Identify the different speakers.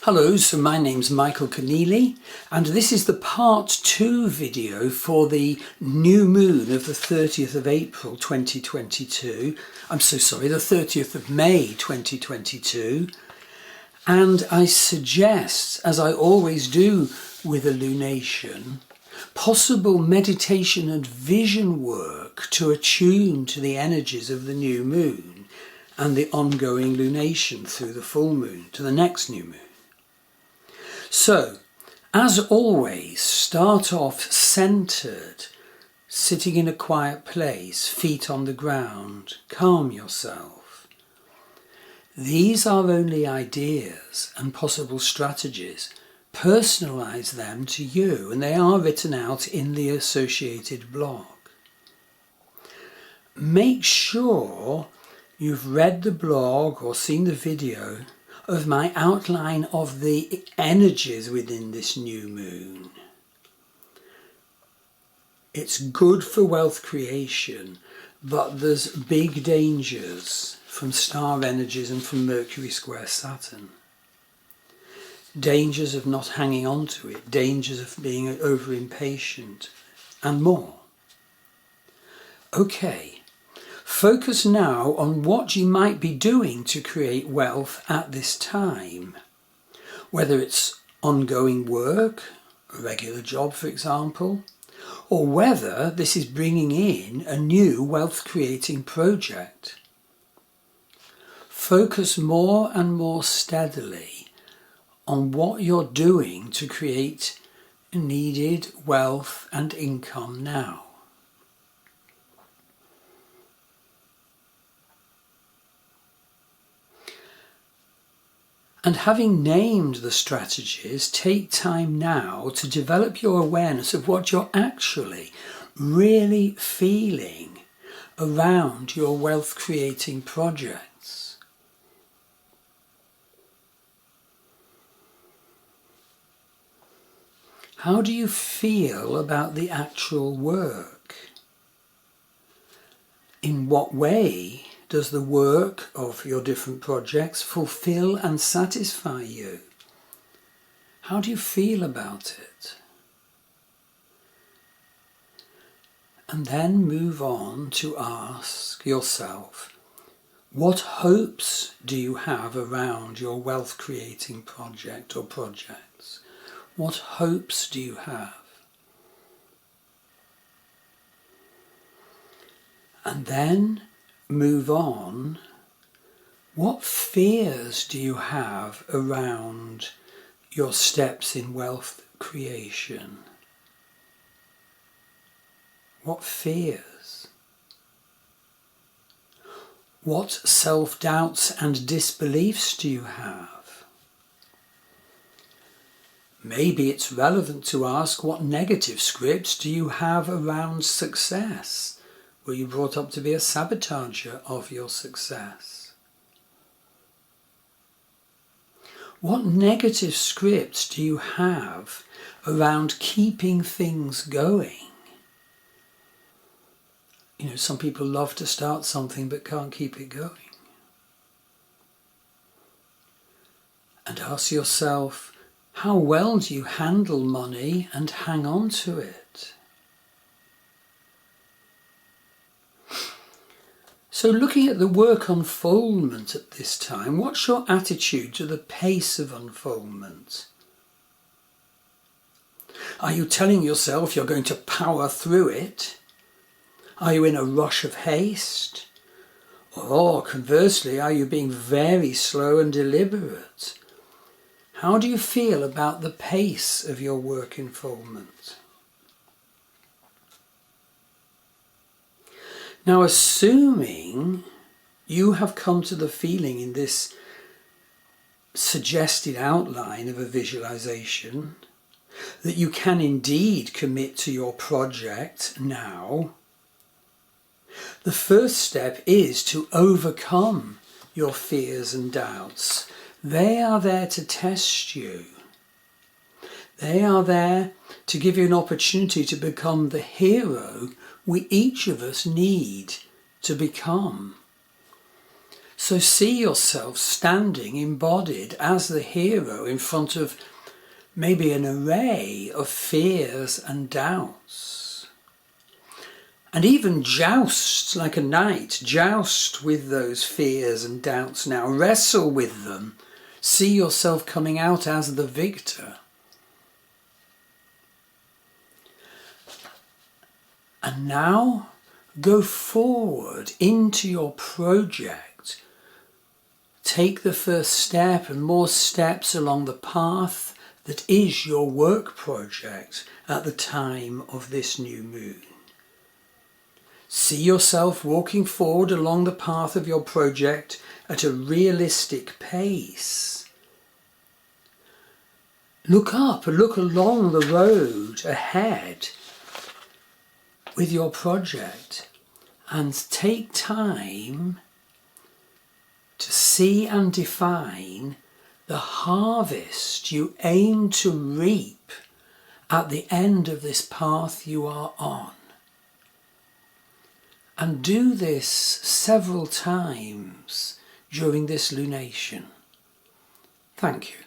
Speaker 1: Hello, so my name's Michael Conneely, and this is the part 2 video for the new moon of the 30th of April 2022. I'm so sorry, the 30th of May 2022. And I suggest, as I always do with a lunation, possible meditation and vision work to attune to the energies of the new moon and the ongoing lunation through the full moon to the next new moon. So, as always, start off centered, sitting in a quiet place, feet on the ground. Calm yourself. These are only ideas and possible strategies. Personalize them to you, and they are written out in the associated blog. Make sure you've read the blog or seen the video of my outline of the energies within this new moon. It's good for wealth creation, but there's big dangers from star energies and from Mercury square Saturn. Dangers of not hanging on to it, dangers of being over impatient, and more. Okay. Focus now on what you might be doing to create wealth at this time. Whether it's ongoing work, a regular job for example, or whether this is bringing in a new wealth creating project. Focus more and more steadily on what you're doing to create needed wealth and income now. And having named the strategies, take time now to develop your awareness of what you're actually really feeling around your wealth creating projects. How do you feel about the actual work? In what way does the work of your different projects fulfill and satisfy you? How do you feel about it? And then move on to ask yourself, what hopes do you have around your wealth creating project or projects? What hopes do you have? And then move on. What fears do you have around your steps in wealth creation? What fears? What self-doubts and disbeliefs do you have? Maybe it's relevant to ask, what negative scripts do you have around success? Were you brought up to be a sabotager of your success? What negative scripts do you have around keeping things going? You know, some people love to start something but can't keep it going. And ask yourself, how well do you handle money and hang on to it? So looking at the work unfoldment at this time, what's your attitude to the pace of unfoldment? Are you telling yourself you're going to power through it? Are you in a rush of haste? Or conversely, are you being very slow and deliberate? How do you feel about the pace of your work unfoldment? Now, assuming you have come to the feeling in this suggested outline of a visualization that you can indeed commit to your project now, the first step is to overcome your fears and doubts. They are there to test you. They are there to give you an opportunity to become the hero we each of us need to become. So see yourself standing embodied as the hero in front of maybe an array of fears and doubts. And even joust like a knight, joust with those fears and doubts now, wrestle with them. See yourself coming out as the victor. And now go forward into your project. Take the first step and more steps along the path that is your work project at the time of this new moon. See yourself walking forward along the path of your project at a realistic pace. Look up and look along the road ahead with your project and take time to see and define the harvest you aim to reap at the end of this path you are on. And do this several times during this lunation. Thank you.